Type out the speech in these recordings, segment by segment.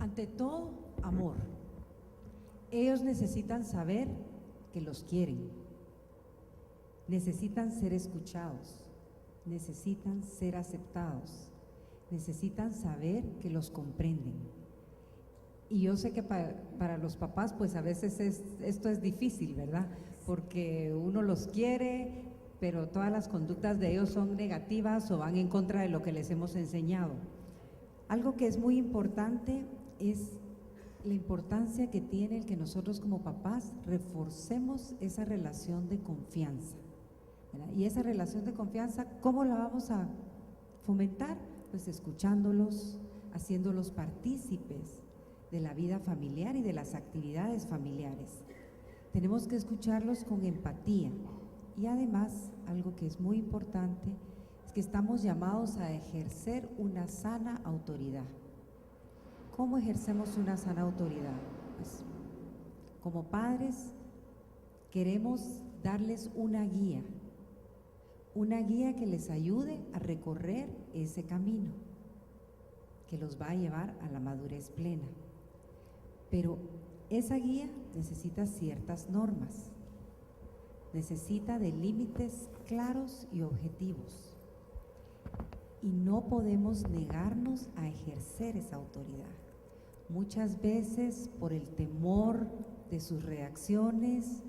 Ante todo, amor. Ellos necesitan saber que los quieren, necesitan ser escuchados, necesitan ser aceptados, necesitan saber que los comprenden. Y yo sé que para los papás, pues a veces esto es difícil, ¿verdad? Porque uno los quiere, pero todas las conductas de ellos son negativas o van en contra de lo que les hemos enseñado. Algo que es muy importante es la importancia que tiene el que nosotros como papás reforcemos esa relación de confianza, ¿verdad? Y esa relación de confianza, ¿cómo la vamos a fomentar? Pues escuchándolos, haciéndolos partícipes de la vida familiar y de las actividades familiares. Tenemos que escucharlos con empatía y además, algo que es muy importante, es que estamos llamados a ejercer una sana autoridad. ¿Cómo ejercemos una sana autoridad? Pues, como padres queremos darles una guía que les ayude a recorrer ese camino, que los va a llevar a la madurez plena. Pero esa guía necesita ciertas normas, necesita de límites claros y objetivos. Y no podemos negarnos a ejercer esa autoridad. Muchas veces por el temor de sus reacciones,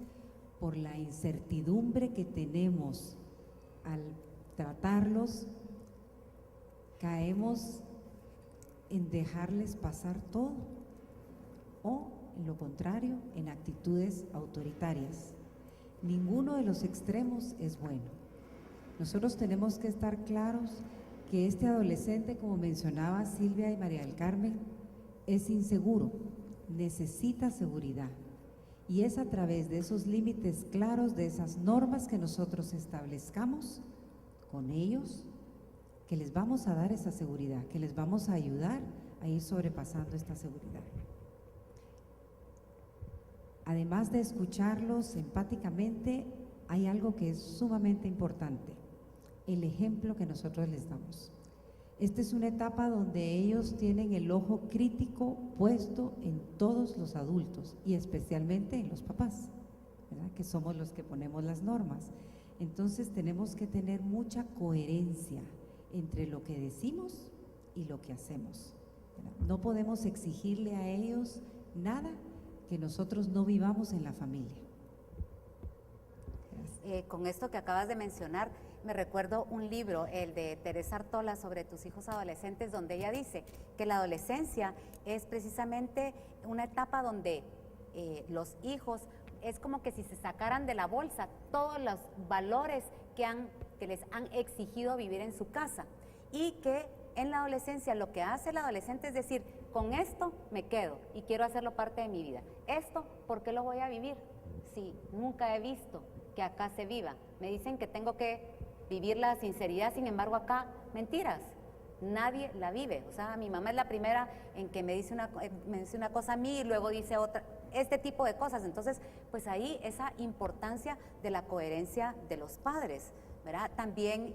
por la incertidumbre que tenemos al tratarlos, caemos en dejarles pasar todo o, en lo contrario, en actitudes autoritarias. Ninguno de los extremos es bueno. Nosotros tenemos que estar claros que este adolescente, como mencionaba Silvia y María del Carmen, es inseguro, necesita seguridad. Y es a través de esos límites claros, de esas normas que nosotros establezcamos con ellos, que les vamos a dar esa seguridad, que les vamos a ayudar a ir sobrepasando esta seguridad. Además de escucharlos empáticamente, hay algo que es sumamente importante: el ejemplo que nosotros les damos. Esta es una etapa donde ellos tienen el ojo crítico puesto en todos los adultos y especialmente en los papás, ¿verdad? Que somos los que ponemos las normas. Entonces tenemos que tener mucha coherencia entre lo que decimos y lo que hacemos, ¿verdad? No podemos exigirle a ellos nada que nosotros no vivamos en la familia. Con esto que acabas de mencionar, me recuerdo un libro, el de Teresa Artola, sobre tus hijos adolescentes, donde ella dice que la adolescencia es precisamente una etapa donde los hijos, es como que si se sacaran de la bolsa todos los valores que les han exigido vivir en su casa, y que en la adolescencia lo que hace el adolescente es decir, con esto me quedo y quiero hacerlo parte de mi vida. Esto, ¿por qué lo voy a vivir? Si nunca he visto que acá se viva. Me dicen que tengo que vivir la sinceridad, sin embargo acá, mentiras, nadie la vive. O sea, mi mamá es la primera en que me dice una cosa a mí y luego dice otra, este tipo de cosas. Entonces, pues ahí esa importancia de la coherencia de los padres, ¿verdad? También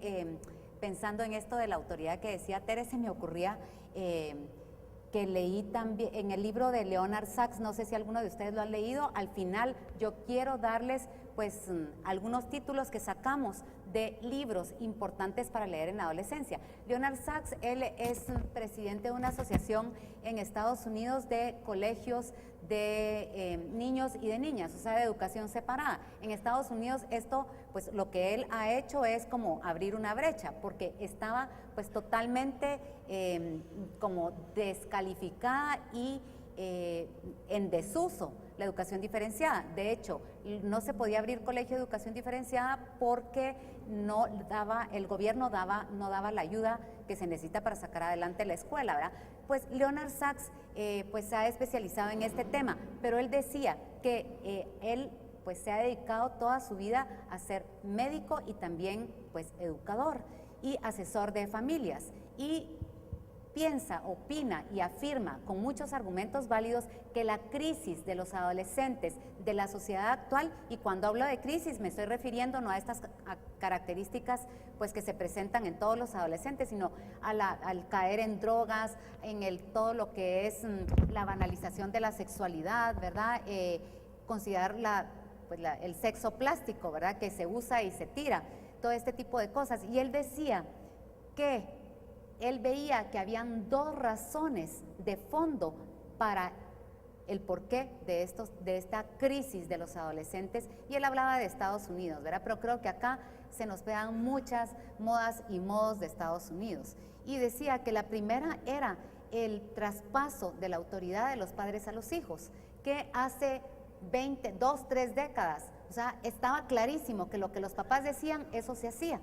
pensando en esto de la autoridad que decía Tere, se me ocurría que leí también en el libro de Leonard Sachs, no sé si alguno de ustedes lo han leído. Al final yo quiero darles pues algunos títulos que sacamos de libros importantes para leer en la adolescencia. Leonard Sachs, él es presidente de una asociación en Estados Unidos de colegios de niños y de niñas, o sea, de educación separada. En Estados Unidos esto, pues lo que él ha hecho es como abrir una brecha, porque estaba pues totalmente como descalificada y en desuso la educación diferenciada. De hecho, no se podía abrir colegio de educación diferenciada porque el gobierno no daba la ayuda que se necesita para sacar adelante la escuela, ¿verdad? Pues Leonard Sachs pues se ha especializado en este tema, pero él decía que él pues se ha dedicado toda su vida a ser médico y también pues educador y asesor de familias, y piensa, opina y afirma con muchos argumentos válidos que la crisis de los adolescentes de la sociedad actual, y cuando hablo de crisis me estoy refiriendo no a estas características pues que se presentan en todos los adolescentes, sino al caer en drogas, en todo lo que es la banalización de la sexualidad, ¿verdad? Considerar el sexo plástico, ¿verdad? Que se usa y se tira, todo este tipo de cosas. Y él decía que él veía que habían dos razones de fondo para el porqué de esta crisis de los adolescentes, y él hablaba de Estados Unidos, ¿verdad? Pero creo que acá se nos pegan muchas modas y modos de Estados Unidos, y decía que la primera era el traspaso de la autoridad de los padres a los hijos, que hace 2, 3 décadas, o sea, estaba clarísimo que lo que los papás decían, eso se hacía.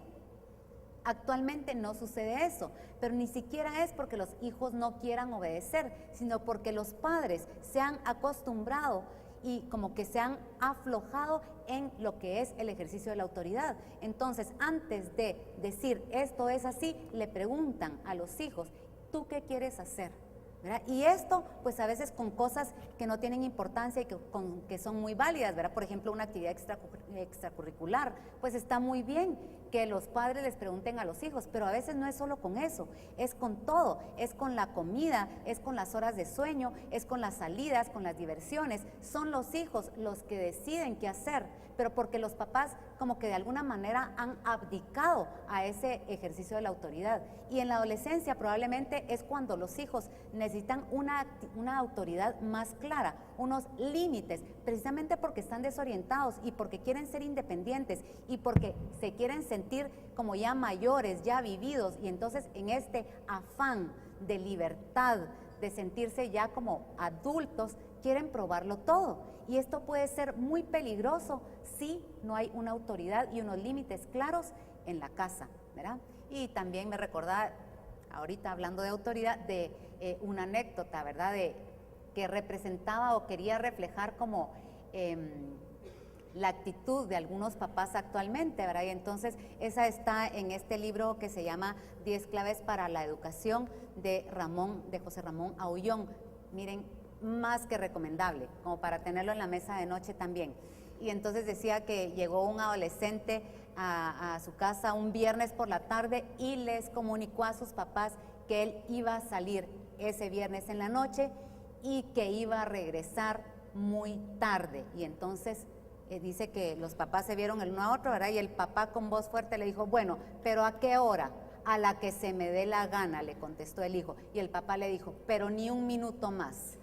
Actualmente no sucede eso, pero ni siquiera es porque los hijos no quieran obedecer, sino porque los padres se han acostumbrado y como que se han aflojado en lo que es el ejercicio de la autoridad. Entonces, antes de decir esto es así, le preguntan a los hijos, ¿tú qué quieres hacer? ¿Verdad? Y esto, pues a veces con cosas que no tienen importancia y que son muy válidas, ¿verdad? Por ejemplo, una actividad extracurricular, pues está muy bien que los padres les pregunten a los hijos, pero a veces no es solo con eso, es con todo, es con la comida, es con las horas de sueño, es con las salidas, con las diversiones. Son los hijos los que deciden qué hacer, pero porque los papás como que de alguna manera han abdicado a ese ejercicio de la autoridad. Y en la adolescencia probablemente es cuando los hijos necesitan una autoridad más clara, unos límites, precisamente porque están desorientados y porque quieren ser independientes y porque se quieren sentir como ya mayores, ya vividos, y entonces en este afán de libertad, de sentirse ya como adultos, quieren probarlo todo. Y esto puede ser muy peligroso si no hay una autoridad y unos límites claros en la casa, ¿verdad? Y también me recordaba, ahorita hablando de autoridad, de una anécdota, ¿verdad? Que representaba o quería reflejar como la actitud de algunos papás actualmente, ¿verdad? Y entonces esa está en este libro que se llama 10 claves para la educación de José Ramón Aullón. Miren, más que recomendable, como para tenerlo en la mesa de noche también. Y entonces decía que llegó un adolescente a su casa un viernes por la tarde y les comunicó a sus papás que él iba a salir ese viernes en la noche y que iba a regresar muy tarde. Y entonces dice que los papás se vieron el uno a otro, ¿verdad? Y el papá con voz fuerte le dijo, bueno, ¿pero a qué hora? A la que se me dé la gana, le contestó el hijo. Y el papá le dijo, pero ni un minuto más.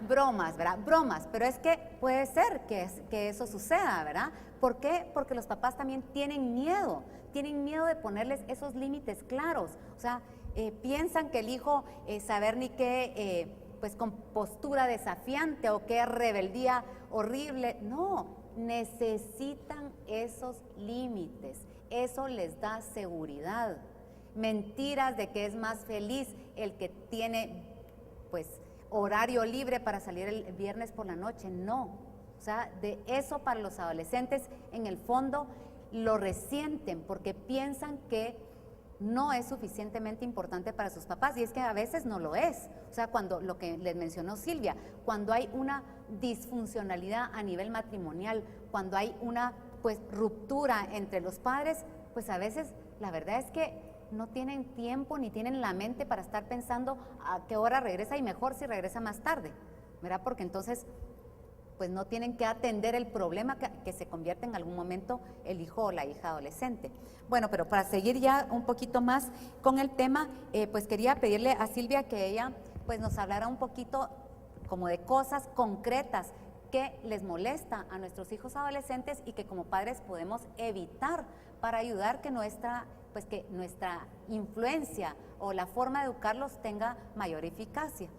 Bromas, ¿verdad? Bromas, pero es que puede ser que eso suceda, ¿verdad? ¿Por qué? Porque los papás también tienen miedo de ponerles esos límites claros. O sea, piensan que el hijo saber ni qué, pues con postura desafiante o qué rebeldía horrible. No, necesitan esos límites, eso les da seguridad. Mentiras de que es más feliz el que tiene, pues, horario libre para salir el viernes por la noche, no. O sea, de eso para los adolescentes en el fondo lo resienten porque piensan que no es suficientemente importante para sus papás, y es que a veces no lo es. O sea, cuando lo que les mencionó Silvia, cuando hay una disfuncionalidad a nivel matrimonial, cuando hay una pues ruptura entre los padres, pues a veces la verdad es que no tienen tiempo ni tienen la mente para estar pensando a qué hora regresa, y mejor si regresa más tarde, ¿verdad? Porque entonces pues no tienen que atender el problema que se convierte en algún momento el hijo o la hija adolescente. Bueno, pero para seguir ya un poquito más con el tema, pues quería pedirle a Silvia que ella pues nos hablara un poquito como de cosas concretas que les molesta a nuestros hijos adolescentes y que como padres podemos evitar para ayudar que nuestra influencia o la forma de educarlos tenga mayor eficacia.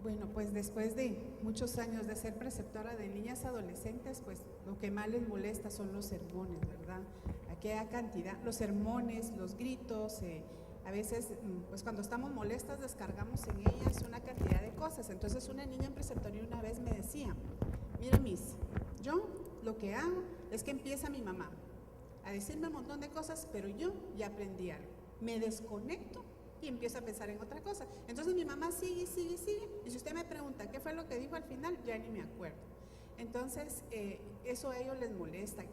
Bueno, pues después de muchos años de ser preceptora de niñas adolescentes, pues lo que más les molesta son los sermones, ¿verdad? Aquella cantidad, los sermones, los gritos, a veces pues cuando estamos molestas descargamos en ellas una cantidad de cosas. Entonces una niña en preceptoría una vez me decía, mira Miss, yo lo que hago es que empieza mi mamá a decirme un montón de cosas, pero yo ya aprendí algo, me desconecto y empiezo a pensar en otra cosa. Entonces mi mamá sigue, sigue, sigue, y si usted me pregunta qué fue lo que dijo al final, ya ni me acuerdo. Entonces, eso a ellos les molesta,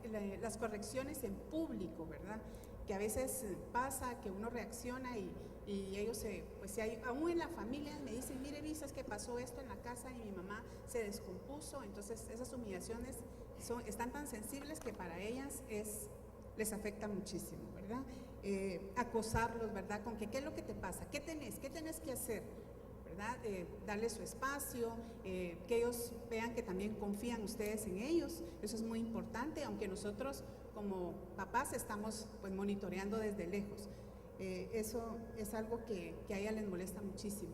las correcciones en público, ¿verdad? Que a veces pasa que uno reacciona y ellos, aún en la familia me dicen, mire, Visa, es que pasó esto en la casa y mi mamá se descompuso. Entonces, esas humillaciones están tan sensibles que para ellas les afecta muchísimo, ¿verdad? Acosarlos, ¿verdad? Con que, ¿qué es lo que te pasa? ¿Qué tenés que hacer? ¿Verdad? Darles su espacio, que ellos vean que también confían ustedes en ellos. Eso es muy importante, aunque nosotros como papás estamos pues monitoreando desde lejos. Eso es algo que a ella les molesta muchísimo.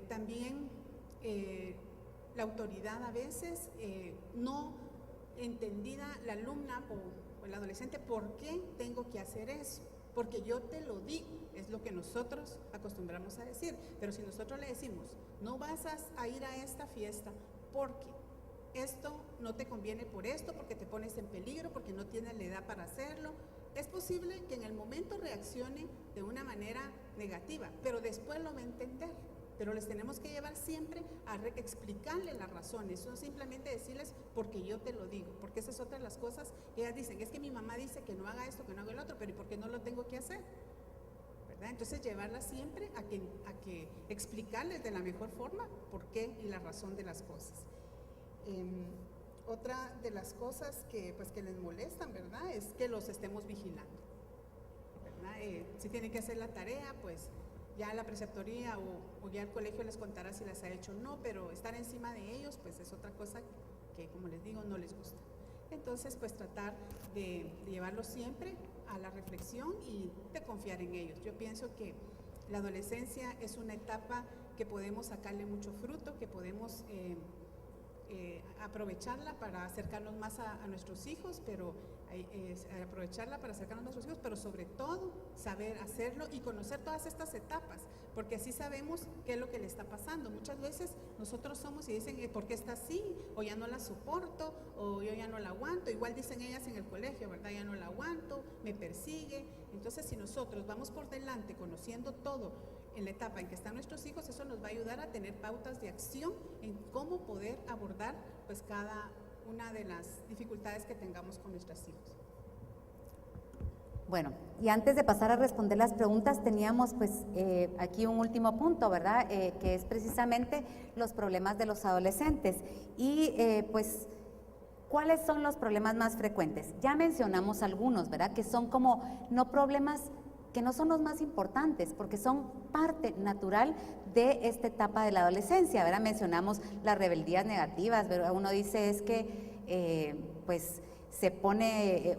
También la autoridad a veces no entendida, la alumna o el adolescente, ¿por qué tengo que hacer eso? Porque yo te lo digo, es lo que nosotros acostumbramos a decir. Pero si nosotros le decimos, no vas a ir a esta fiesta porque esto no te conviene por esto, porque te pones en peligro, porque no tienes la edad para hacerlo, es posible que en el momento reaccione de una manera negativa, pero después lo va a entender. Pero les tenemos que llevar siempre a explicarle las razones, no simplemente decirles porque yo te lo digo, porque esa es otra de las cosas. Ellas dicen, es que mi mamá dice que no haga esto, que no haga el otro, pero ¿y por qué no lo tengo que hacer? ¿Verdad? Entonces llevarlas siempre a que explicarles de la mejor forma por qué y la razón de las cosas. Otra de las cosas que les molestan, ¿verdad?, es que los estemos vigilando, ¿verdad? Si tienen que hacer la tarea, pues ya la preceptoría o ya el colegio les contará si las ha hecho o no, pero estar encima de ellos, pues es otra cosa que, como les digo, no les gusta. Entonces, pues tratar de llevarlos siempre a la reflexión y de confiar en ellos. Yo pienso que la adolescencia es una etapa que podemos sacarle mucho fruto, que podemos aprovecharla para acercarnos más a nuestros hijos, pero sobre todo saber hacerlo y conocer todas estas etapas, porque así sabemos qué es lo que le está pasando. Muchas veces nosotros somos y dicen, ¿por qué está así? O ya no la soporto, o yo ya no la aguanto. Igual dicen ellas en el colegio, ¿verdad? Ya no la aguanto, me persigue. Entonces, si nosotros vamos por delante conociendo todo en la etapa en que están nuestros hijos, eso nos va a ayudar a tener pautas de acción en cómo poder abordar pues cada una de las dificultades que tengamos con nuestros hijos. Bueno, y antes de pasar a responder las preguntas, teníamos pues aquí un último punto, ¿verdad? Que es precisamente los problemas de los adolescentes y pues ¿cuáles son los problemas más frecuentes? Ya mencionamos algunos, ¿verdad? Que son como no problemas que no son los más importantes, porque son parte natural de esta etapa de la adolescencia, ¿verdad? Mencionamos las rebeldías negativas, ¿verdad? Uno dice es que pues se pone,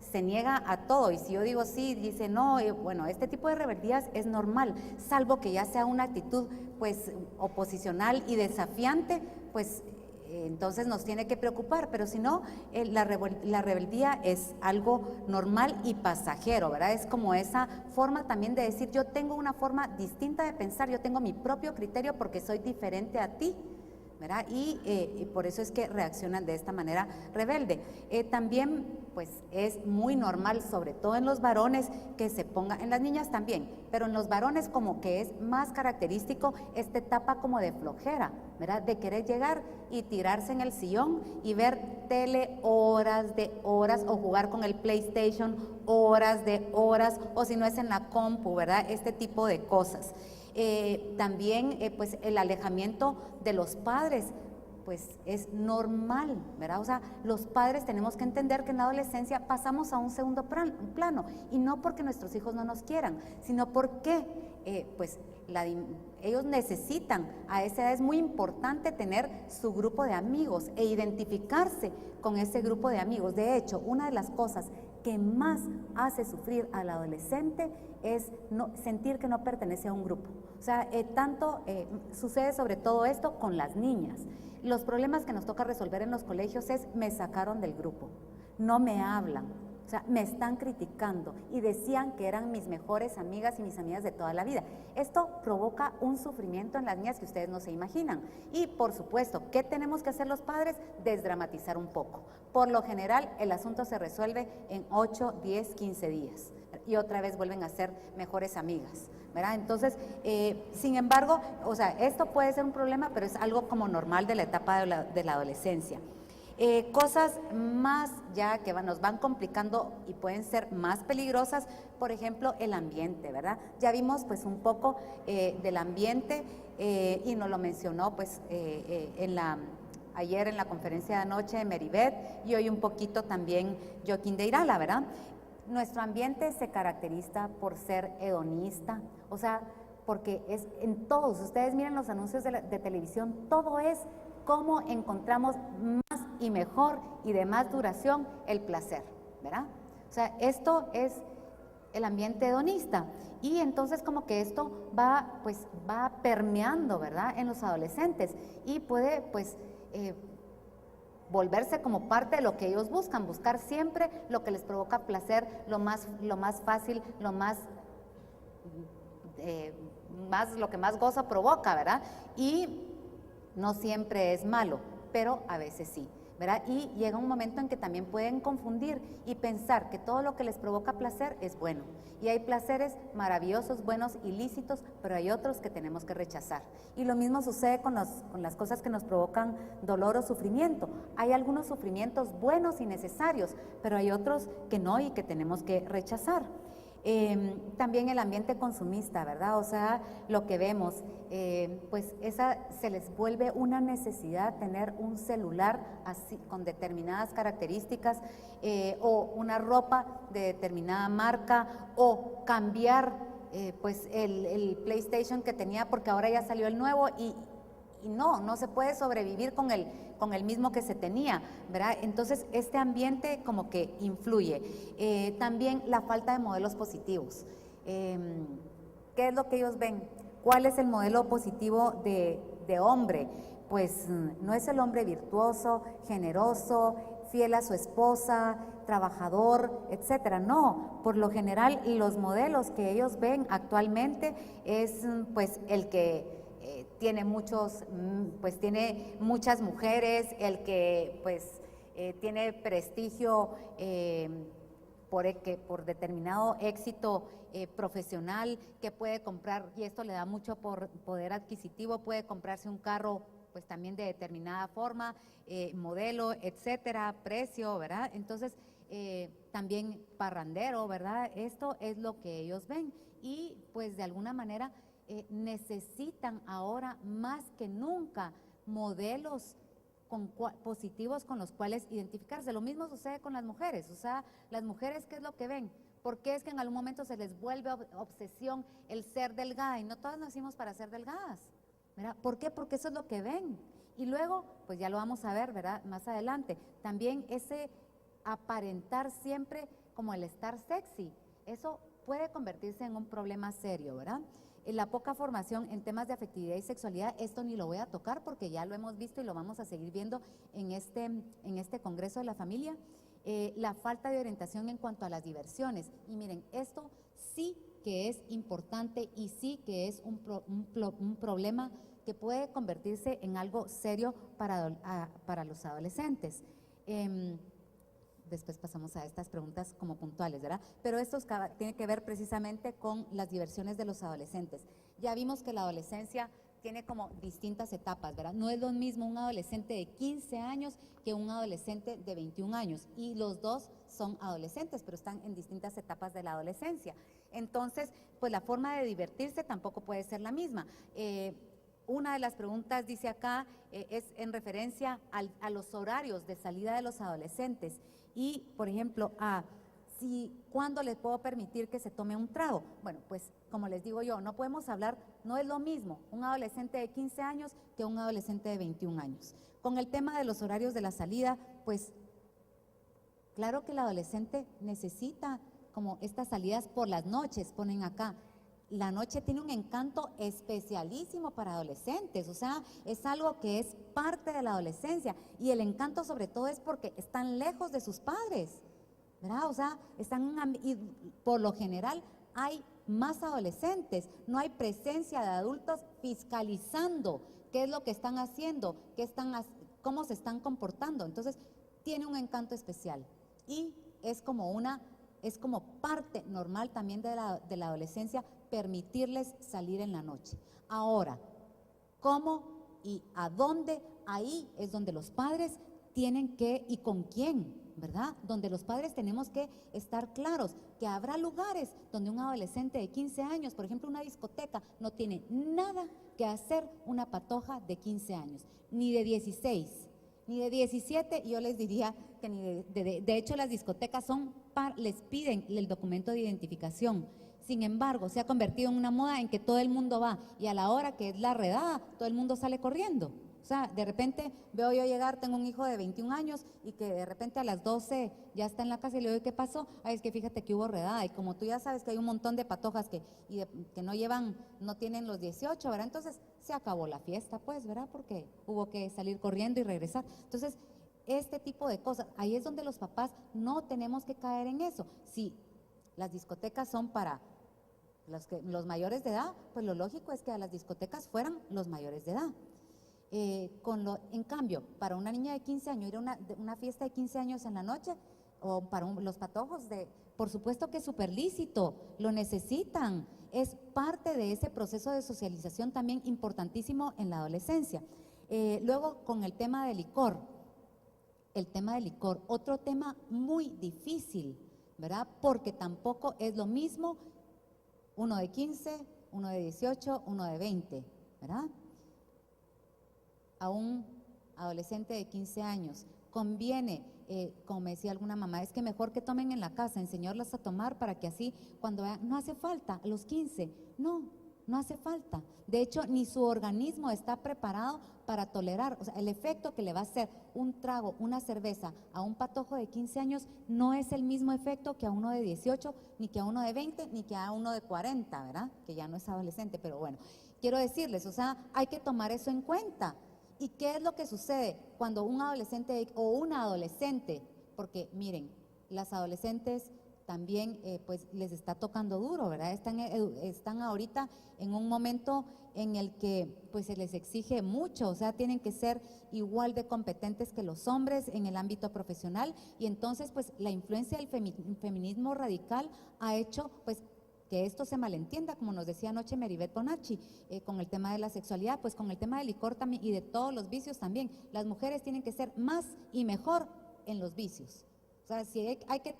se niega a todo, y si yo digo sí, dice no, bueno, este tipo de rebeldías es normal, salvo que ya sea una actitud pues oposicional y desafiante, pues entonces nos tiene que preocupar, pero si no, la rebeldía es algo normal y pasajero, ¿verdad? Es como esa forma también de decir, yo tengo una forma distinta de pensar, yo tengo mi propio criterio porque soy diferente a ti, ¿verdad? Y por eso es que reaccionan de esta manera rebelde. También pues es muy normal, sobre todo en los varones, que se ponga, en las niñas también, pero en los varones como que es más característico esta etapa como de flojera, ¿verdad? De querer llegar y tirarse en el sillón y ver tele horas de horas, o jugar con el PlayStation horas de horas, o si no es en la compu, ¿verdad? Este tipo de cosas. También pues el alejamiento de los padres pues es normal, ¿verdad? O sea, los padres tenemos que entender que en la adolescencia pasamos a un segundo plano, y no porque nuestros hijos no nos quieran, sino porque ellos necesitan, a esa edad es muy importante tener su grupo de amigos e identificarse con ese grupo de amigos. De hecho, una de las cosas que más hace sufrir al adolescente es sentir que no pertenece a un grupo. O sea, sucede sobre todo esto con las niñas. Los problemas que nos toca resolver en los colegios es, me sacaron del grupo, no me hablan, o sea, me están criticando, y decían que eran mis mejores amigas y mis amigas de toda la vida. Esto provoca un sufrimiento en las niñas que ustedes no se imaginan. Y por supuesto, ¿qué tenemos que hacer los padres? Desdramatizar un poco. Por lo general, el asunto se resuelve en 8, 10, 15 días. Y otra vez vuelven a ser mejores amigas, ¿verdad? Entonces, sin embargo, o sea, esto puede ser un problema, pero es algo como normal de la etapa de la adolescencia. Cosas más ya que nos van complicando y pueden ser más peligrosas, por ejemplo, el ambiente, ¿verdad? Ya vimos pues un poco del ambiente y nos lo mencionó pues ayer en la conferencia de anoche de Meribeth y hoy un poquito también Joaquín de Irala, ¿verdad? Nuestro ambiente se caracteriza por ser hedonista, o sea, porque es en todos, ustedes miren los anuncios de televisión, todo es cómo encontramos más y mejor y de más duración el placer, ¿verdad? O sea, esto es el ambiente hedonista y entonces como que esto va permeando, ¿verdad?, en los adolescentes y puede pues volverse como parte de lo que ellos buscan, buscar siempre lo que les provoca placer, lo más fácil, lo que más gozo provoca, ¿verdad? Y no siempre es malo, pero a veces sí, ¿verdad? Y llega un momento en que también pueden confundir y pensar que todo lo que les provoca placer es bueno. Y hay placeres maravillosos, buenos, ilícitos, pero hay otros que tenemos que rechazar. Y lo mismo sucede con las cosas que nos provocan dolor o sufrimiento. Hay algunos sufrimientos buenos y necesarios, pero hay otros que no y que tenemos que rechazar. También el ambiente consumista, ¿verdad? O sea, lo que vemos, pues esa se les vuelve una necesidad tener un celular así con determinadas características o una ropa de determinada marca o cambiar pues el PlayStation que tenía porque ahora ya salió el nuevo y no se puede sobrevivir con el mismo que se tenía, ¿verdad? Entonces, este ambiente como que influye. También la falta de modelos positivos. ¿Qué es lo que ellos ven? ¿Cuál es el modelo positivo de hombre? Pues no es el hombre virtuoso, generoso, fiel a su esposa, trabajador, etcétera. No, por lo general los modelos que ellos ven actualmente es pues el que tiene muchas mujeres, el que pues tiene prestigio por determinado éxito profesional, que puede comprar, y esto le da mucho poder adquisitivo, puede comprarse un carro pues también de determinada forma, modelo, etcétera, precio, ¿verdad? Entonces, también parrandero, ¿verdad? Esto es lo que ellos ven y pues de alguna manera necesitan ahora más que nunca modelos positivos con los cuales identificarse. Lo mismo sucede con las mujeres, o sea, las mujeres, ¿qué es lo que ven? Porque es que en algún momento se les vuelve obsesión el ser delgada y no todas nacimos para ser delgadas, ¿verdad? ¿Por qué? Porque eso es lo que ven. Y luego, pues ya lo vamos a ver, ¿verdad? Más adelante, también ese aparentar siempre como el estar sexy, eso puede convertirse en un problema serio, ¿verdad? La poca formación en temas de afectividad y sexualidad, esto ni lo voy a tocar porque ya lo hemos visto y lo vamos a seguir viendo en este Congreso de la Familia. La falta de orientación en cuanto a las diversiones. Y miren, esto sí que es importante y sí que es un problema que puede convertirse en algo serio para los adolescentes. Después pasamos a estas preguntas como puntuales, ¿verdad? Pero esto tiene que ver precisamente con las diversiones de los adolescentes. Ya vimos que la adolescencia tiene como distintas etapas, ¿verdad? No es lo mismo un adolescente de 15 años que un adolescente de 21 años y los dos son adolescentes, pero están en distintas etapas de la adolescencia. Entonces, pues la forma de divertirse tampoco puede ser la misma. Una de las preguntas, dice acá, es en referencia a los horarios de salida de los adolescentes y, por ejemplo, ¿cuándo les puedo permitir que se tome un trago? Bueno, pues como les digo yo, no podemos hablar, no es lo mismo un adolescente de 15 años que un adolescente de 21 años. Con el tema de los horarios de la salida, pues claro que el adolescente necesita como estas salidas por las noches, ponen acá. La noche tiene un encanto especialísimo para adolescentes, o sea, es algo que es parte de la adolescencia y el encanto sobre todo es porque están lejos de sus padres, ¿verdad? O sea, y por lo general hay más adolescentes, no hay presencia de adultos fiscalizando qué es lo que están haciendo, cómo se están comportando, entonces tiene un encanto especial y es como parte normal también de la adolescencia permitirles salir en la noche. Ahora, ¿cómo y a dónde? Ahí es donde los padres tienen que, y con quién, ¿verdad? Donde los padres tenemos que estar claros que habrá lugares donde un adolescente de 15 años, por ejemplo una discoteca, no tiene nada que hacer una patoja de 15 años, ni de 16, ni de 17, y yo les diría que ni de hecho las discotecas les piden el documento de identificación. Sin embargo, se ha convertido en una moda en que todo el mundo va y a la hora que es la redada, todo el mundo sale corriendo. O sea, de repente veo yo llegar, tengo un hijo de 21 años y que de repente a las 12 ya está en la casa y le digo, ¿qué pasó? Ay, es que fíjate que hubo redada y como tú ya sabes que hay un montón de patojas que no tienen los 18, ¿verdad? Entonces se acabó la fiesta, pues, ¿verdad? Porque hubo que salir corriendo y regresar. Entonces, este tipo de cosas, ahí es donde los papás no tenemos que caer en eso. Si las discotecas son para los mayores de edad, pues lo lógico es que a las discotecas fueran los mayores de edad. En cambio, para una niña de 15 años, ir a una fiesta de 15 años en la noche, o para los patojos, por supuesto que es súper lícito, lo necesitan, es parte de ese proceso de socialización también importantísimo en la adolescencia. Luego, con el tema del licor, otro tema muy difícil, ¿verdad? Porque tampoco es lo mismo uno de 15, uno de 18, uno de 20, ¿verdad? A un adolescente de 15 años conviene, como me decía alguna mamá, es que mejor que tomen en la casa, enseñarlas a tomar para que así cuando vean, no hace falta, a los 15, no hace falta. De hecho, ni su organismo está preparado para tolerar, o sea, el efecto que le va a hacer un trago, una cerveza a un patojo de 15 años no es el mismo efecto que a uno de 18, ni que a uno de 20, ni que a uno de 40, ¿verdad? Que ya no es adolescente, pero bueno, quiero decirles, o sea, hay que tomar eso en cuenta. ¿Y qué es lo que sucede cuando un adolescente o una adolescente, porque miren, las adolescentes también pues les está tocando duro, ¿verdad? Están ahorita en un momento en el que pues se les exige mucho, o sea, tienen que ser igual de competentes que los hombres en el ámbito profesional y entonces pues la influencia del feminismo radical ha hecho pues que esto se malentienda, como nos decía anoche Meribeth Bonacci, con el tema de la sexualidad, pues con el tema del licor también y de todos los vicios también. Las mujeres tienen que ser más y mejor en los vicios. O sea, si hay que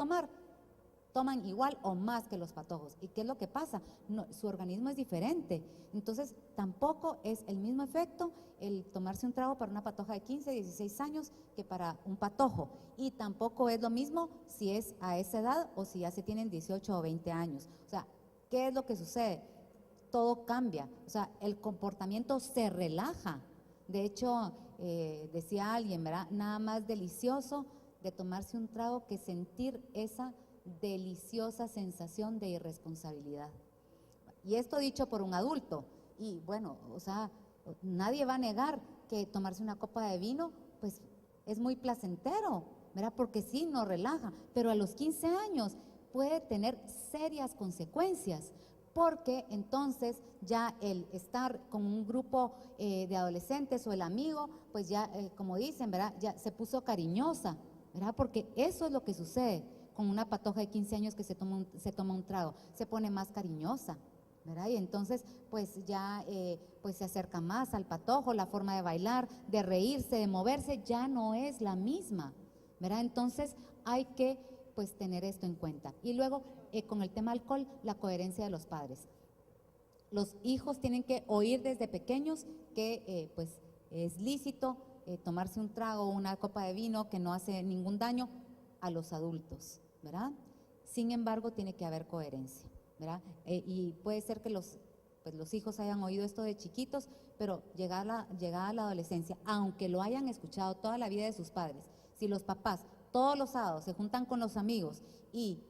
toman igual o más que los patojos. ¿Y qué es lo que pasa? No, su organismo es diferente. Entonces, tampoco es el mismo efecto el tomarse un trago para una patoja de 15, 16 años que para un patojo. Y tampoco es lo mismo si es a esa edad o si ya se tienen 18 o 20 años. O sea, ¿qué es lo que sucede? Todo cambia. O sea, el comportamiento se relaja. De hecho, decía alguien, ¿verdad? Nada más delicioso de tomarse un trago que sentir esa deliciosa sensación de irresponsabilidad. Y esto dicho por un adulto, y bueno, o sea, nadie va a negar que tomarse una copa de vino, pues es muy placentero, ¿verdad? Porque sí, nos relaja, pero a los 15 años puede tener serias consecuencias, porque entonces ya el estar con un grupo de adolescentes o el amigo, pues ya, como dicen, ¿verdad? Ya se puso cariñosa, ¿verdad? Porque eso es lo que sucede con una patoja de 15 años que se toma un trago, se pone más cariñosa, ¿verdad? Y entonces pues ya pues se acerca más al patojo, la forma de bailar, de reírse, de moverse, ya no es la misma, ¿verdad? Entonces hay que pues tener esto en cuenta. Y luego con el tema alcohol, la coherencia de los padres. Los hijos tienen que oír desde pequeños que pues es lícito tomarse un trago o una copa de vino que no hace ningún daño a los adultos, ¿verdad? Sin embargo, tiene que haber coherencia, ¿verdad? Y puede ser que los hijos hayan oído esto de chiquitos, pero llegada a la adolescencia, aunque lo hayan escuchado toda la vida de sus padres, si los papás todos los sábados se juntan con los amigos y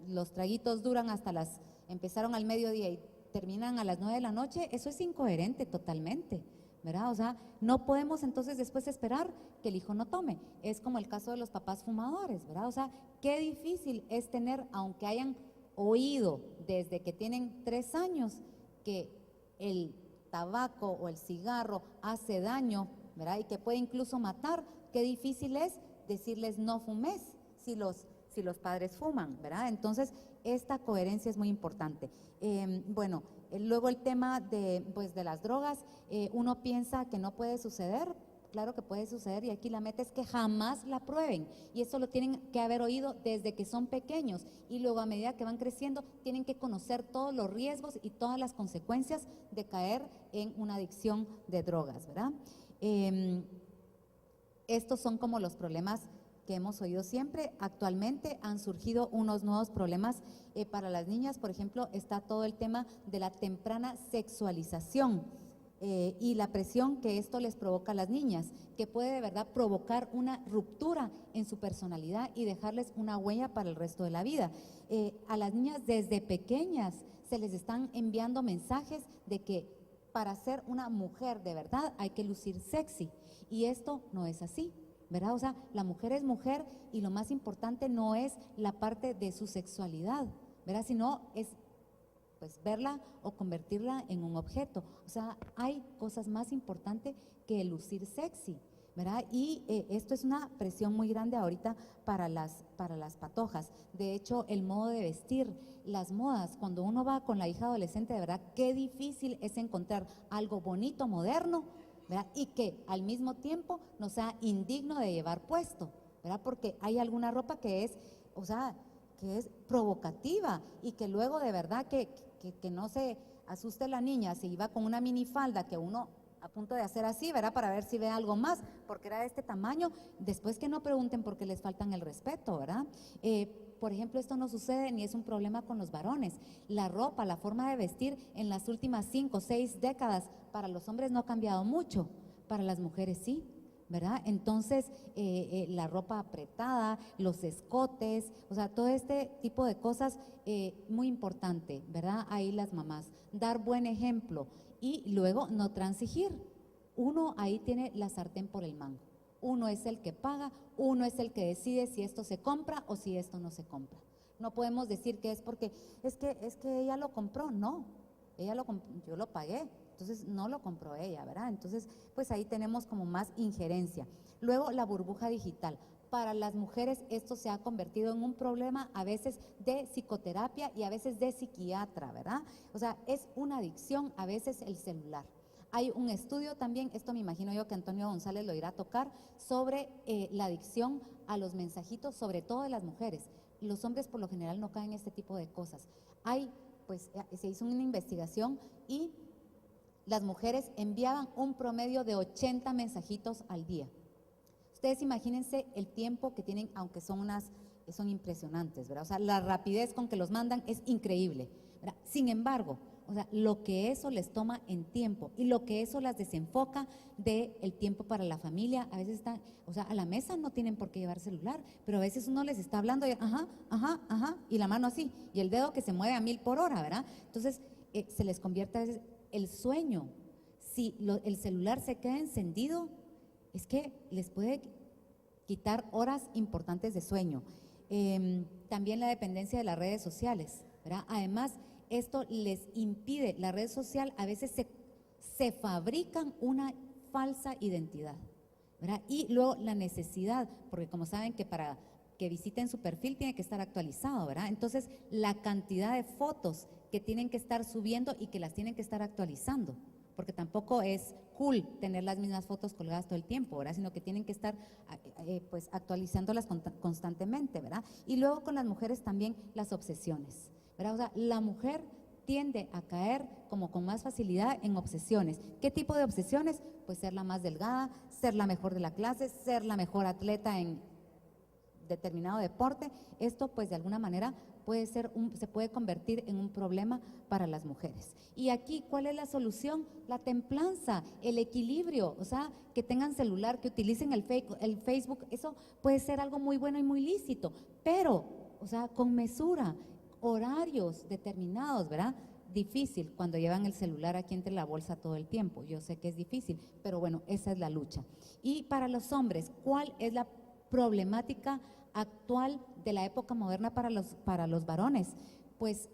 los traguitos duran empezaron al mediodía y terminan a las 9 de la noche, eso es incoherente totalmente, ¿verdad? O sea, no podemos entonces después esperar que el hijo no tome. Es como el caso de los papás fumadores, ¿verdad? O sea, qué difícil es tener, aunque hayan oído desde que tienen 3 años que el tabaco o el cigarro hace daño, ¿verdad? Y que puede incluso matar, qué difícil es decirles no fumes si los padres fuman, ¿verdad? Entonces, esta coherencia es muy importante. Bueno, luego el tema de las drogas, uno piensa que no puede suceder. Claro que puede suceder, y aquí la meta es que jamás la prueben, y eso lo tienen que haber oído desde que son pequeños, y luego a medida que van creciendo tienen que conocer todos los riesgos y todas las consecuencias de caer en una adicción de drogas, ¿verdad? Estos son como los problemas que hemos oído siempre. Actualmente han surgido unos nuevos problemas para las niñas. Por ejemplo, está todo el tema de la temprana sexualización y la presión que esto les provoca a las niñas, que puede de verdad provocar una ruptura en su personalidad y dejarles una huella para el resto de la vida. A las niñas desde pequeñas se les están enviando mensajes de que para ser una mujer de verdad hay que lucir sexy, y esto no es así, ¿verdad? O sea, la mujer es mujer, y lo más importante no es la parte de su sexualidad, ¿verdad? Sino es pues verla o convertirla en un objeto. O sea, hay cosas más importantes que el lucir sexy, ¿verdad? Y esto es una presión muy grande ahorita para las patojas. De hecho, el modo de vestir, las modas, cuando uno va con la hija adolescente, de verdad, qué difícil es encontrar algo bonito, moderno, ¿verdad? Y que al mismo tiempo no sea indigno de llevar puesto, ¿verdad? Porque hay alguna ropa que es, o sea, que es provocativa, y que luego de verdad que no se asuste la niña si iba con una minifalda que uno a punto de hacer así, ¿verdad? Para ver si ve algo más, porque era de este tamaño, después que no pregunten porque les faltan el respeto, ¿verdad? Por ejemplo, esto no sucede ni es un problema con los varones. La ropa, la forma de vestir en las últimas 5 o 6 décadas para los hombres no ha cambiado mucho, para las mujeres sí, ¿verdad? Entonces, la ropa apretada, los escotes, o sea, todo este tipo de cosas, muy importante, ¿verdad? Ahí las mamás, dar buen ejemplo y luego no transigir. Uno ahí tiene la sartén por el mango. Uno es el que paga, uno es el que decide si esto se compra o si esto no se compra. No podemos decir que es porque, es que ella lo compró, no, yo lo pagué. Entonces no lo compró ella, ¿verdad? Entonces, pues ahí tenemos como más injerencia. Luego, la burbuja digital. Para las mujeres esto se ha convertido en un problema a veces de psicoterapia y a veces de psiquiatra, ¿verdad? O sea, es una adicción a veces el celular. Hay un estudio también, esto me imagino yo que Antonio González lo irá a tocar, sobre la adicción a los mensajitos, sobre todo de las mujeres. Los hombres por lo general no caen en este tipo de cosas. Se hizo una investigación y las mujeres enviaban un promedio de 80 mensajitos al día. Ustedes imagínense el tiempo que tienen, aunque son impresionantes, ¿verdad? O sea, la rapidez con que los mandan es increíble, ¿verdad? Sin embargo, o sea, lo que eso les toma en tiempo y lo que eso las desenfoca del tiempo para la familia, a veces están, o sea, a la mesa no tienen por qué llevar celular, pero a veces uno les está hablando y y la mano así, y el dedo que se mueve a 1000 por hora, ¿verdad? Entonces, se les convierte a veces el sueño. Si el celular se queda encendido, es que les puede quitar horas importantes de sueño. También la dependencia de las redes sociales, ¿verdad? Además, esto les impide, la red social a veces se fabrican una falsa identidad, ¿verdad? Y luego la necesidad, porque como saben que para que visiten su perfil tiene que estar actualizado, ¿verdad? Entonces, la cantidad de fotos que tienen que estar subiendo y que las tienen que estar actualizando, porque tampoco es cool tener las mismas fotos colgadas todo el tiempo, ¿verdad? Sino que tienen que estar pues actualizándolas constantemente, ¿verdad? Y luego con las mujeres también las obsesiones, ¿verdad? O sea, la mujer tiende a caer como con más facilidad en obsesiones. ¿Qué tipo de obsesiones? Pues ser la más delgada, ser la mejor de la clase, ser la mejor atleta en determinado deporte. Esto pues de alguna manera se puede convertir en un problema para las mujeres. Y aquí, ¿cuál es la solución? La templanza, el equilibrio, o sea, que tengan celular, que utilicen el Facebook, eso puede ser algo muy bueno y muy lícito, pero, o sea, con mesura, horarios determinados, ¿verdad? Difícil cuando llevan el celular aquí entre la bolsa todo el tiempo, yo sé que es difícil, pero bueno, esa es la lucha. Y para los hombres, ¿cuál es la problemática actual de la época moderna para los varones? Pues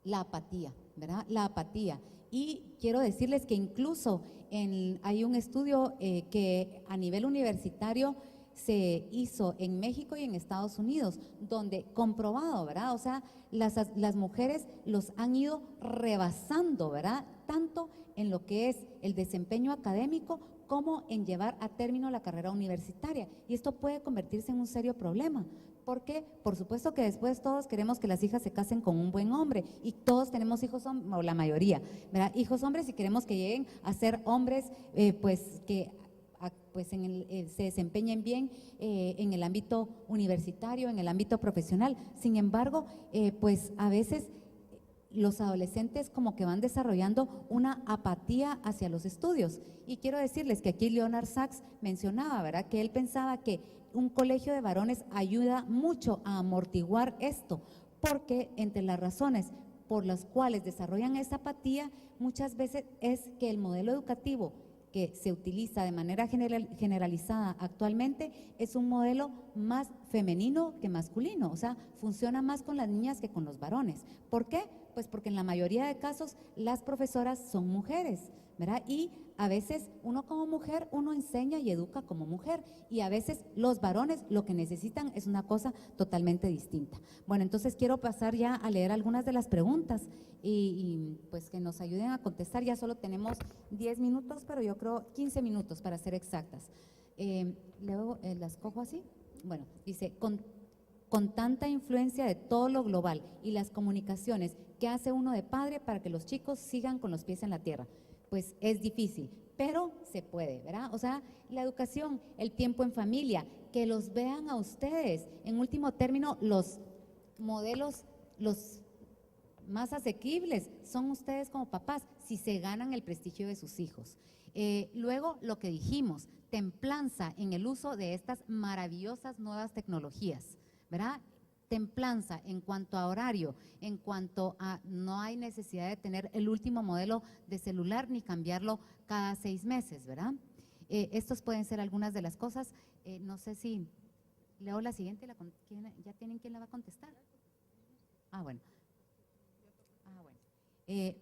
la apatía, ¿verdad? La apatía. Y quiero decirles que incluso hay un estudio que a nivel universitario se hizo en México y en Estados Unidos, donde comprobado, ¿verdad? O sea, las mujeres los han ido rebasando, ¿verdad? Tanto en lo que es el desempeño académico como en llevar a término la carrera universitaria. Y esto puede convertirse en un serio problema, porque por supuesto que después todos queremos que las hijas se casen con un buen hombre y todos tenemos hijos hombres, o la mayoría, ¿verdad? Hijos hombres, y queremos que lleguen a ser hombres pues que se desempeñen bien en el ámbito universitario, en el ámbito profesional. Sin embargo, pues a veces los adolescentes como que van desarrollando una apatía hacia los estudios. Y quiero decirles que aquí Leonard Sachs mencionaba, ¿verdad?, que él pensaba que un colegio de varones ayuda mucho a amortiguar esto, porque entre las razones por las cuales desarrollan esa apatía muchas veces es que el modelo educativo que se utiliza de manera generalizada actualmente es un modelo más femenino que masculino, o sea, funciona más con las niñas que con los varones. ¿Por qué? Pues porque en la mayoría de casos las profesoras son mujeres, ¿verdad? Y a veces uno como mujer, uno enseña y educa como mujer, y a veces los varones lo que necesitan es una cosa totalmente distinta. Bueno, entonces quiero pasar ya a leer algunas de las preguntas y pues que nos ayuden a contestar. Ya solo tenemos 10 minutos, pero yo creo 15 minutos para ser exactas. Luego las cojo así. Bueno, dice, con tanta influencia de todo lo global y las comunicaciones, ¿qué hace uno de padre para que los chicos sigan con los pies en la tierra? Pues es difícil, pero se puede, ¿verdad? O sea, la educación, el tiempo en familia, que los vean a ustedes. En último término, los modelos, los más asequibles son ustedes como papás, si se ganan el prestigio de sus hijos. Luego, lo que dijimos, templanza en el uso de estas maravillosas nuevas tecnologías, ¿verdad? Templanza en cuanto a horario, en cuanto a no hay necesidad de tener el último modelo de celular ni cambiarlo cada 6 meses, ¿verdad? Estos pueden ser algunas de las cosas. No sé si leo la siguiente, ¿ya tienen quién la va a contestar? Ah, bueno.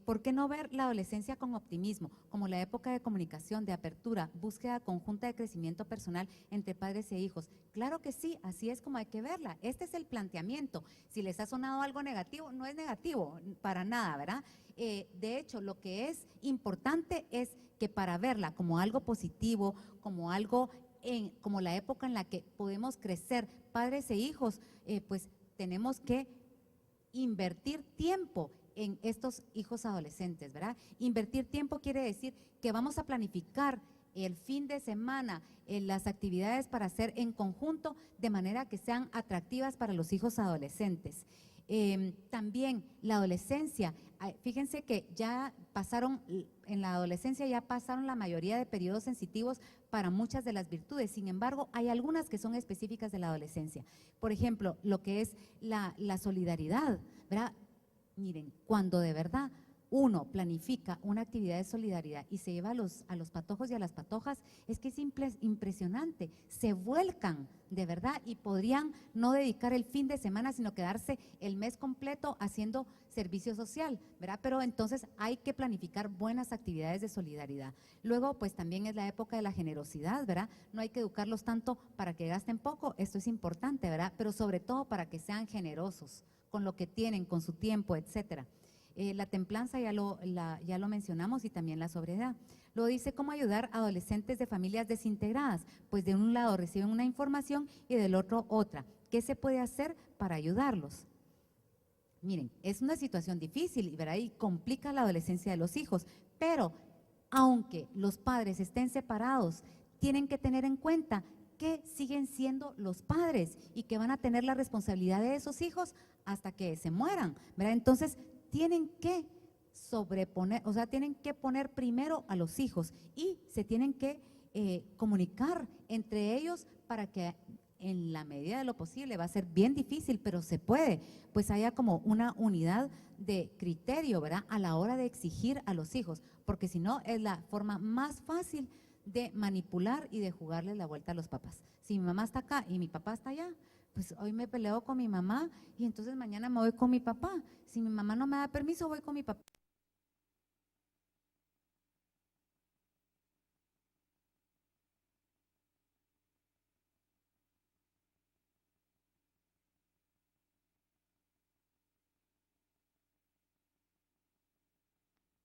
¿Por qué no ver la adolescencia con optimismo, como la época de comunicación, de apertura, búsqueda conjunta de crecimiento personal entre padres e hijos? Claro que sí, así es como hay que verla. Este es el planteamiento. Si les ha sonado algo negativo, no es negativo, para nada, ¿verdad? De hecho, lo que es importante es que para verla como algo positivo, como algo, como la época en la que podemos crecer padres e hijos, pues tenemos que invertir tiempo en estos hijos adolescentes, ¿verdad? Invertir tiempo quiere decir que vamos a planificar el fin de semana, las actividades para hacer en conjunto de manera que sean atractivas para los hijos adolescentes. También la adolescencia, fíjense que ya pasaron, en la adolescencia ya pasaron la mayoría de periodos sensitivos para muchas de las virtudes. Sin embargo, hay algunas que son específicas de la adolescencia. Por ejemplo, lo que es la solidaridad, ¿verdad? Miren, cuando de verdad uno planifica una actividad de solidaridad y se lleva a los patojos y a las patojas, es que es impresionante, se vuelcan de verdad y podrían no dedicar el fin de semana, sino quedarse el mes completo haciendo servicio social, ¿verdad? Pero entonces hay que planificar buenas actividades de solidaridad. Luego, pues también es la época de la generosidad, ¿verdad? No hay que educarlos tanto para que gasten poco, esto es importante, ¿verdad? Pero sobre todo para que sean generosos con lo que tienen, con su tiempo, etcétera. La templanza ya lo mencionamos, y también la sobriedad. Luego dice cómo ayudar a adolescentes de familias desintegradas, pues de un lado reciben una información y del otro otra. ¿Qué se puede hacer para ayudarlos? Miren, es una situación difícil, ¿verdad? Y complica la adolescencia de los hijos, pero aunque los padres estén separados, tienen que tener en cuenta que siguen siendo los padres y que van a tener la responsabilidad de esos hijos hasta que se mueran, ¿verdad? Entonces, tienen que sobreponer, o sea, tienen que poner primero a los hijos y se tienen que comunicar entre ellos para que en la medida de lo posible, va a ser bien difícil, pero se puede, pues haya como una unidad de criterio, ¿verdad?, a la hora de exigir a los hijos, porque si no es la forma más fácil de manipular y de jugarle la vuelta a los papás. Si mi mamá está acá y mi papá está allá, pues hoy me peleo con mi mamá y entonces mañana me voy con mi papá. Si mi mamá no me da permiso, voy con mi papá.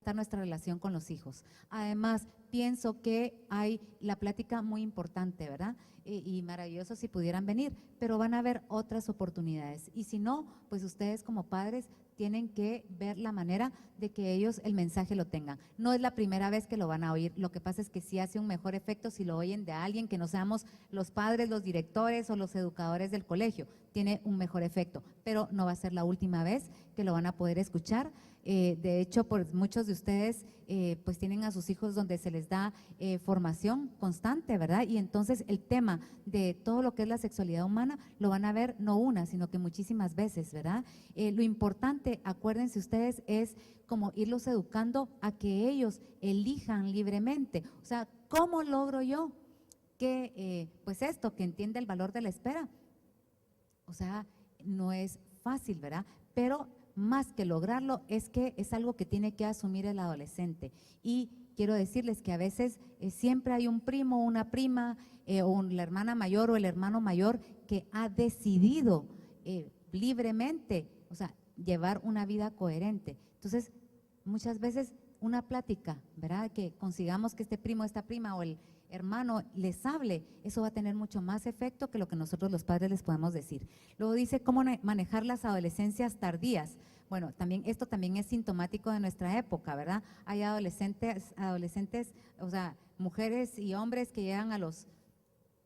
está nuestra relación con los hijos. Además, pienso que hay la plática muy importante, ¿verdad? Y maravilloso si pudieran venir, pero van a haber otras oportunidades. Y si no, pues ustedes como padres tienen que ver la manera de que ellos el mensaje lo tengan. No es la primera vez que lo van a oír, lo que pasa es que sí hace un mejor efecto si lo oyen de alguien que no seamos los padres, los directores o los educadores del colegio. Tiene un mejor efecto, pero no va a ser la última vez que lo van a poder escuchar. De hecho, pues muchos de ustedes pues tienen a sus hijos donde se les da formación constante, ¿verdad? Y entonces el tema de todo lo que es la sexualidad humana lo van a ver no una, sino que muchísimas veces, ¿verdad? Lo importante, acuérdense ustedes, es como irlos educando a que ellos elijan libremente. O sea, ¿cómo logro yo que pues esto, que entiende el valor de la espera? O sea, no es fácil, ¿verdad? Pero más que lograrlo es que es algo que tiene que asumir el adolescente. Y quiero decirles que a veces siempre hay un primo, una prima, o la hermana mayor o el hermano mayor que ha decidido libremente, o sea, llevar una vida coherente. Entonces, muchas veces una plática, ¿verdad? Que consigamos que este primo, esta prima o el hermano les hable, eso va a tener mucho más efecto que lo que nosotros los padres les podemos decir. Luego dice cómo manejar las adolescencias tardías. Bueno, también esto también es sintomático de nuestra época, ¿verdad? Hay adolescentes, o sea, mujeres y hombres que llegan a los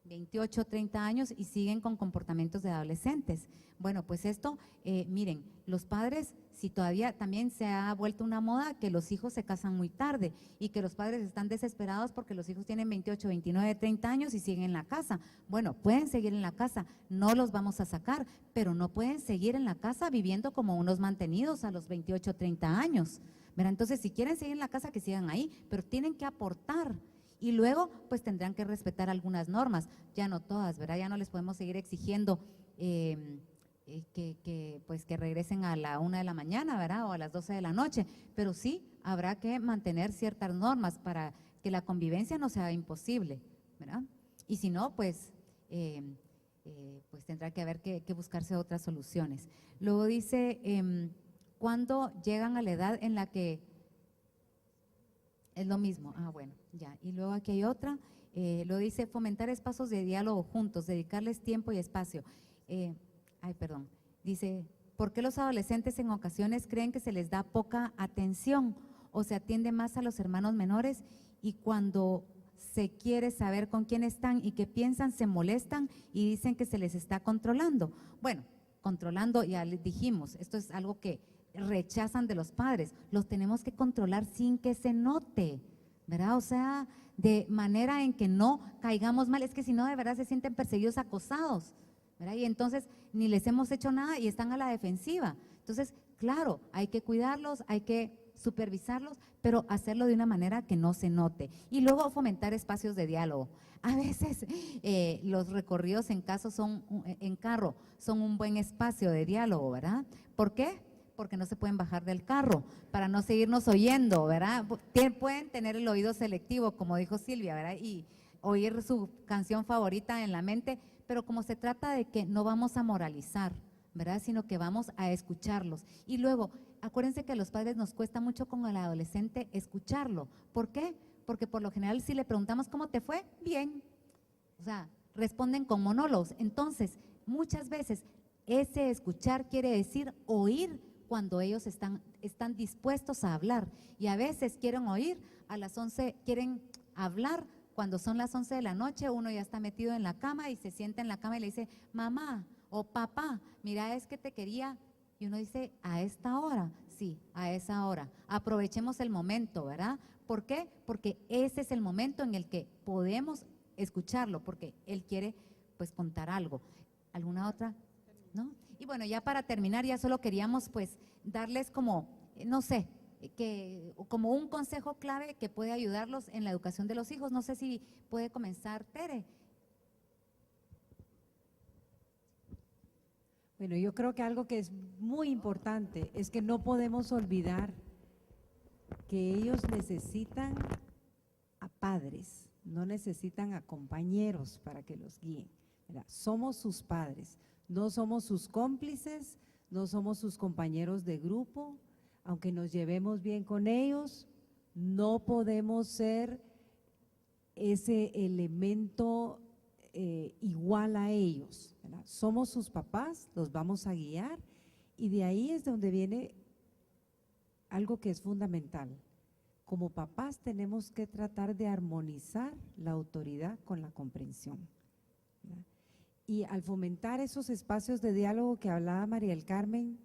28, 30 años y siguen con comportamientos de adolescentes. Bueno, pues esto, miren, los padres, si todavía también se ha vuelto una moda que los hijos se casan muy tarde y que los padres están desesperados porque los hijos tienen 28, 29, 30 años y siguen en la casa. Bueno, pueden seguir en la casa, no los vamos a sacar, pero no pueden seguir en la casa viviendo como unos mantenidos a los 28, 30 años. ¿Verdad? Entonces, si quieren seguir en la casa, que sigan ahí, pero tienen que aportar. Y luego, pues tendrán que respetar algunas normas, ya no todas, ¿verdad? Ya no les podemos seguir exigiendo pues que regresen a la 1 de la mañana, ¿verdad? O a las 12 de la noche, pero sí habrá que mantener ciertas normas para que la convivencia no sea imposible, ¿verdad? Y si no, pues tendrá que haber que buscarse otras soluciones. Luego dice, cuando llegan a la edad en la que es lo mismo, bueno, ya. Y luego aquí hay otra, lo dice, fomentar espacios de diálogo juntos, dedicarles tiempo y espacio. Dice, ¿por qué los adolescentes en ocasiones creen que se les da poca atención o se atiende más a los hermanos menores y cuando se quiere saber con quién están y qué piensan, se molestan y dicen que se les está controlando? Bueno, controlando, ya les dijimos, esto es algo que rechazan de los padres, los tenemos que controlar sin que se note, ¿verdad? O sea, de manera en que no caigamos mal, es que si no de verdad se sienten perseguidos, acosados, ¿verdad? Y entonces ni les hemos hecho nada y están a la defensiva. Entonces, claro, hay que cuidarlos, hay que supervisarlos, pero hacerlo de una manera que no se note. Y luego fomentar espacios de diálogo. A veces los recorridos en carro son un buen espacio de diálogo, ¿verdad? ¿Por qué? Porque no se pueden bajar del carro, para no seguirnos oyendo, ¿verdad? Pueden tener el oído selectivo, como dijo Silvia, ¿verdad? Y oír su canción favorita en la mente, pero como se trata de que no vamos a moralizar, ¿verdad? Sino que vamos a escucharlos. Y luego, acuérdense que a los padres nos cuesta mucho con el adolescente escucharlo. ¿Por qué? Porque por lo general si le preguntamos ¿cómo te fue? Bien. O sea, responden con monólogos. Entonces, muchas veces ese escuchar quiere decir oír cuando ellos están dispuestos a hablar. Y a veces quieren oír a las 11, quieren hablar cuando son las 11 de la noche, uno ya está metido en la cama y se sienta en la cama y le dice, mamá o papá, mira, es que te quería. Y uno dice, ¿a esta hora? Sí, a esa hora. Aprovechemos el momento, ¿verdad? ¿Por qué? Porque ese es el momento en el que podemos escucharlo, porque él quiere pues contar algo. ¿Alguna otra? ¿No? Y bueno, ya para terminar, ya solo queríamos pues darles como, no sé, como un consejo clave que puede ayudarlos en la educación de los hijos. No sé si puede comenzar Tere. Bueno, yo creo que algo que es muy importante es que no podemos olvidar que ellos necesitan a padres, no necesitan a compañeros para que los guíen, ¿verdad? Somos sus padres, no somos sus cómplices, no somos sus compañeros de grupo. Aunque nos llevemos bien con ellos, no podemos ser ese elemento igual a ellos, ¿verdad? Somos sus papás, los vamos a guiar y de ahí es donde viene algo que es fundamental. Como papás tenemos que tratar de armonizar la autoridad con la comprensión, ¿verdad? Y al fomentar esos espacios de diálogo que hablaba María del Carmen,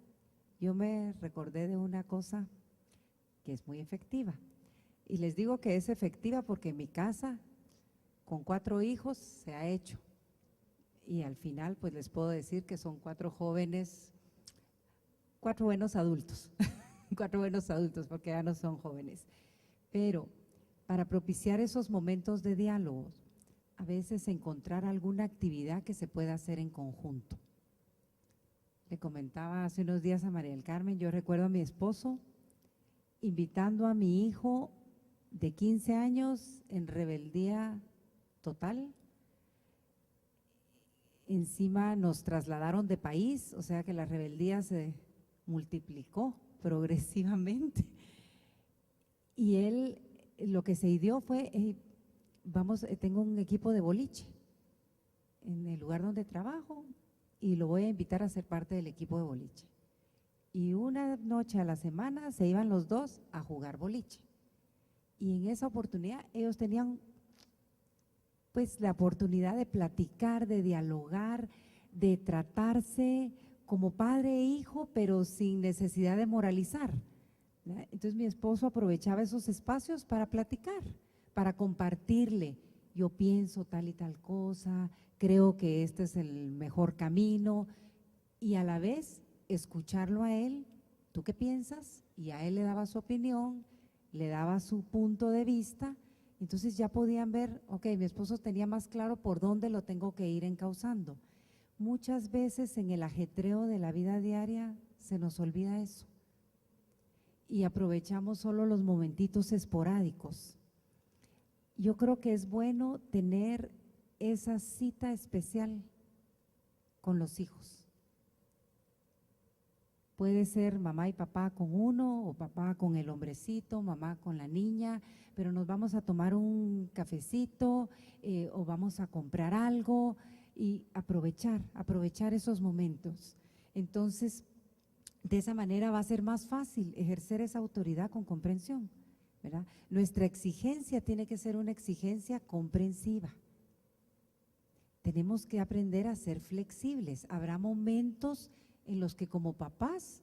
yo me recordé de una cosa que es muy efectiva. Y les digo que es efectiva porque en mi casa, con 4 hijos, se ha hecho. Y al final, pues les puedo decir que son 4 jóvenes, 4 buenos adultos, 4 buenos adultos porque ya no son jóvenes. Pero para propiciar esos momentos de diálogo, a veces encontrar alguna actividad que se pueda hacer en conjunto. Le comentaba hace unos días a María del Carmen, yo recuerdo a mi esposo invitando a mi hijo de 15 años en rebeldía total. Encima nos trasladaron de país, o sea que la rebeldía se multiplicó progresivamente. Y él lo que se ideó fue, tengo un equipo de boliche en el lugar donde trabajo y lo voy a invitar a ser parte del equipo de boliche. Y una noche a la semana se iban los dos a jugar boliche. Y en esa oportunidad ellos tenían pues la oportunidad de platicar, de dialogar, de tratarse como padre e hijo, pero sin necesidad de moralizar, ¿verdad? Entonces mi esposo aprovechaba esos espacios para platicar, para compartirle, yo pienso tal y tal cosa, creo que este es el mejor camino, y a la vez escucharlo a él, ¿tú qué piensas? Y a él le daba su opinión, le daba su punto de vista. Entonces ya podían ver, ok, mi esposo tenía más claro por dónde lo tengo que ir encauzando. Muchas veces en el ajetreo de la vida diaria se nos olvida eso y aprovechamos solo los momentitos esporádicos. Yo creo que es bueno tener esa cita especial con los hijos. Puede ser mamá y papá con uno, o papá con el hombrecito, mamá con la niña, pero nos vamos a tomar un cafecito o vamos a comprar algo y aprovechar esos momentos. Entonces, de esa manera va a ser más fácil ejercer esa autoridad con comprensión, ¿verdad? Nuestra exigencia tiene que ser una exigencia comprensiva. Tenemos que aprender a ser flexibles. Habrá momentos en los que como papás,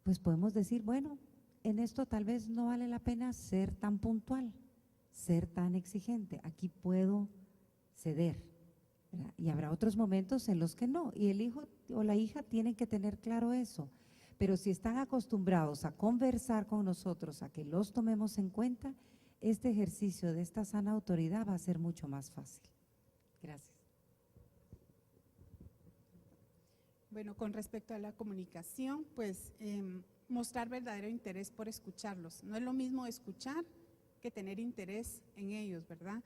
pues podemos decir, bueno, en esto tal vez no vale la pena ser tan puntual, ser tan exigente, aquí puedo ceder, ¿verdad? Y habrá otros momentos en los que no, y el hijo o la hija tienen que tener claro eso, pero si están acostumbrados a conversar con nosotros, a que los tomemos en cuenta, este ejercicio de esta sana autoridad va a ser mucho más fácil. Gracias. Bueno, con respecto a la comunicación, pues mostrar verdadero interés por escucharlos. No es lo mismo escuchar que tener interés en ellos, ¿verdad?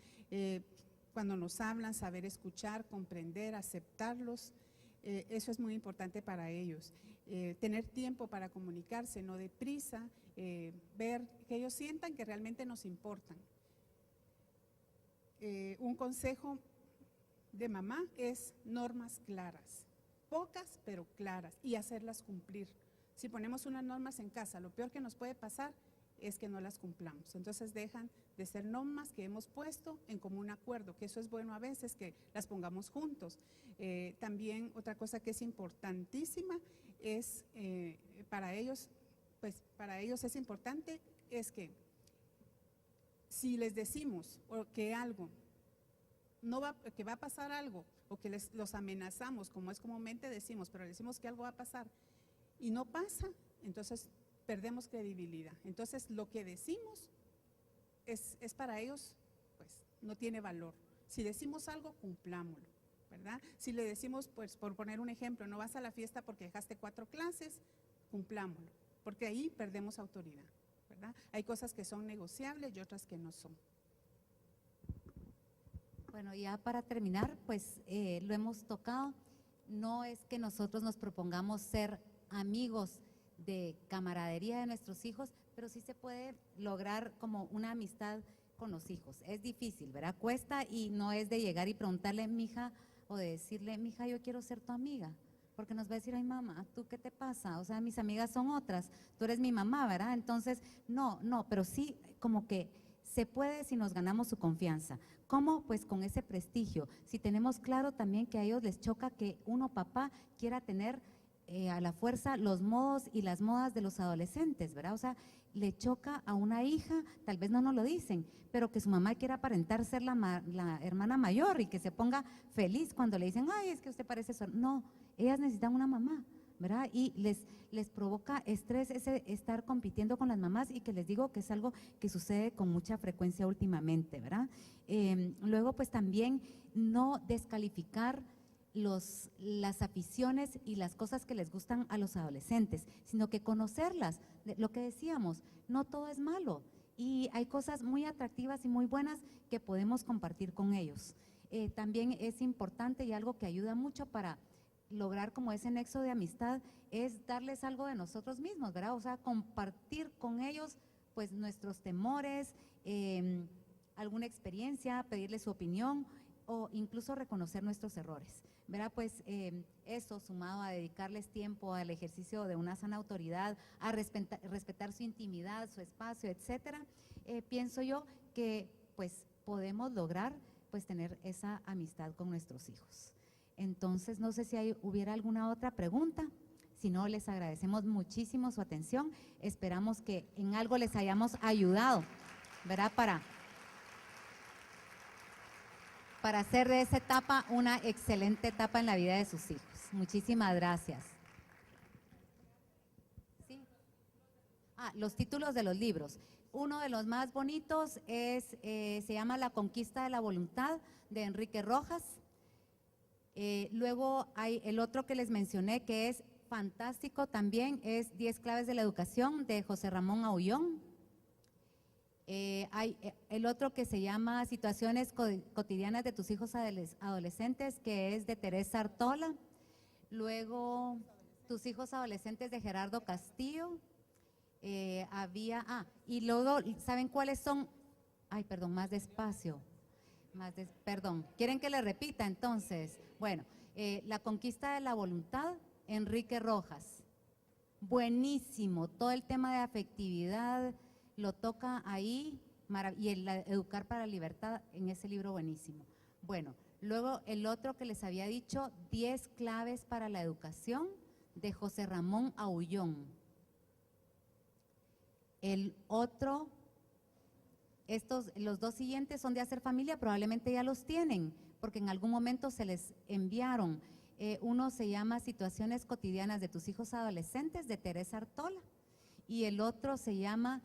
Cuando nos hablan, saber escuchar, comprender, aceptarlos, eso es muy importante para ellos. Tener tiempo para comunicarse, no deprisa, ver que ellos sientan que realmente nos importan. Un consejo de mamá es normas claras. Pocas pero claras y hacerlas cumplir. Si ponemos unas normas en casa, lo peor que nos puede pasar es que no las cumplamos. Entonces dejan de ser normas que hemos puesto en común acuerdo, que eso es bueno a veces que las pongamos juntos. También otra cosa que es importantísima es para ellos es importante es que si les decimos que algo que va a pasar algo o que los amenazamos, como es comúnmente decimos, pero decimos que algo va a pasar y no pasa, entonces perdemos credibilidad. Entonces lo que decimos es para ellos, pues no tiene valor. Si decimos algo, cumplámoslo, ¿verdad? Si le decimos, pues por poner un ejemplo, no vas a la fiesta porque dejaste 4 clases, cumplámoslo, porque ahí perdemos autoridad, ¿verdad? Hay cosas que son negociables y otras que no son. Bueno, ya para terminar, pues lo hemos tocado, no es que nosotros nos propongamos ser amigos de camaradería de nuestros hijos, pero sí se puede lograr como una amistad con los hijos. Es difícil, ¿verdad? Cuesta, y no es de llegar y preguntarle, mija, o de decirle, mija, yo quiero ser tu amiga, porque nos va a decir, ay mamá, ¿tú qué te pasa? O sea, mis amigas son otras, tú eres mi mamá, ¿verdad? Entonces, no, pero sí como que se puede si nos ganamos su confianza. ¿Cómo? Pues con ese prestigio. Si tenemos claro también que a ellos les choca que uno, papá, quiera tener a la fuerza los modos y las modas de los adolescentes, ¿verdad? O sea, le choca a una hija, tal vez no nos lo dicen, pero que su mamá quiera aparentar ser la hermana mayor y que se ponga feliz cuando le dicen, ay, es que usted parece su... No, ellas necesitan una mamá, ¿verdad? Y les provoca estrés ese estar compitiendo con las mamás, y que les digo que es algo que sucede con mucha frecuencia últimamente, ¿verdad? Luego, pues también no descalificar las aficiones y las cosas que les gustan a los adolescentes, sino que conocerlas. Lo que decíamos, no todo es malo y hay cosas muy atractivas y muy buenas que podemos compartir con ellos. También es importante, y algo que ayuda mucho para lograr como ese nexo de amistad, es darles algo de nosotros mismos, ¿verdad? O sea, compartir con ellos pues nuestros temores, alguna experiencia, pedirles su opinión, o incluso reconocer nuestros errores, ¿verdad? Pues eso, sumado a dedicarles tiempo al ejercicio de una sana autoridad, a respetar su intimidad, su espacio, etcétera, pienso yo que pues podemos lograr pues tener esa amistad con nuestros hijos. Entonces, no sé si hubiera alguna otra pregunta. Si no, les agradecemos muchísimo su atención. Esperamos que en algo les hayamos ayudado, ¿verdad? Para hacer de esa etapa una excelente etapa en la vida de sus hijos. Muchísimas gracias. ¿Sí? Los títulos de los libros. Uno de los más bonitos se llama La conquista de la voluntad, de Enrique Rojas. Luego hay el otro que les mencioné, que es fantástico también, es 10 claves de la educación, de José Ramón Aullón. Hay el otro que se llama Situaciones cotidianas de tus hijos adolescentes, que es de Teresa Artola. Luego Tus hijos adolescentes, de Gerardo Castillo. Y luego, ¿saben cuáles son? Ay, perdón, más despacio. Perdón, ¿quieren que le repita entonces? Bueno, La conquista de la voluntad, Enrique Rojas. Buenísimo, todo el tema de afectividad lo toca ahí, y el Educar para la Libertad, en ese libro buenísimo. Bueno, luego el otro que les había dicho, 10 claves para la educación, de José Ramón Aullón. El otro, los dos siguientes son de Hacer Familia, probablemente ya los tienen, porque en algún momento se les enviaron. Uno se llama Situaciones cotidianas de tus hijos adolescentes, de Teresa Artola, y el otro se llama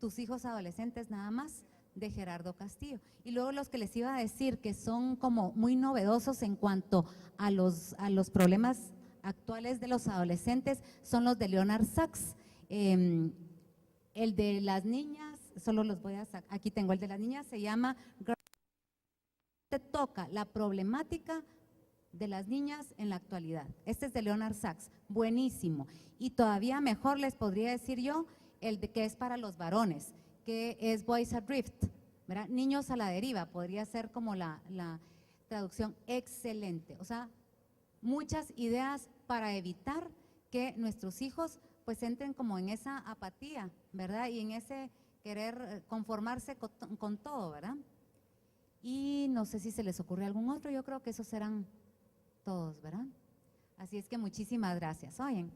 Tus hijos adolescentes nada más, de Gerardo Castillo. Y luego los que les iba a decir que son como muy novedosos en cuanto a los problemas actuales de los adolescentes son los de Leonard Sachs. El de las niñas, solo los voy a sacar, aquí tengo el de las niñas, se llama Te toca la problemática de las niñas en la actualidad. Este es de Leonard Sachs, buenísimo. Y todavía mejor les podría decir yo el de que es para los varones, que es Boys Adrift, ¿verdad? Niños a la deriva, podría ser como la traducción. Excelente. O sea, muchas ideas para evitar que nuestros hijos pues entren como en esa apatía, ¿verdad? Y en ese querer conformarse con todo, ¿verdad? Y no sé si se les ocurre algún otro, yo creo que esos serán todos, ¿verdad? Así es que muchísimas gracias. Oyen.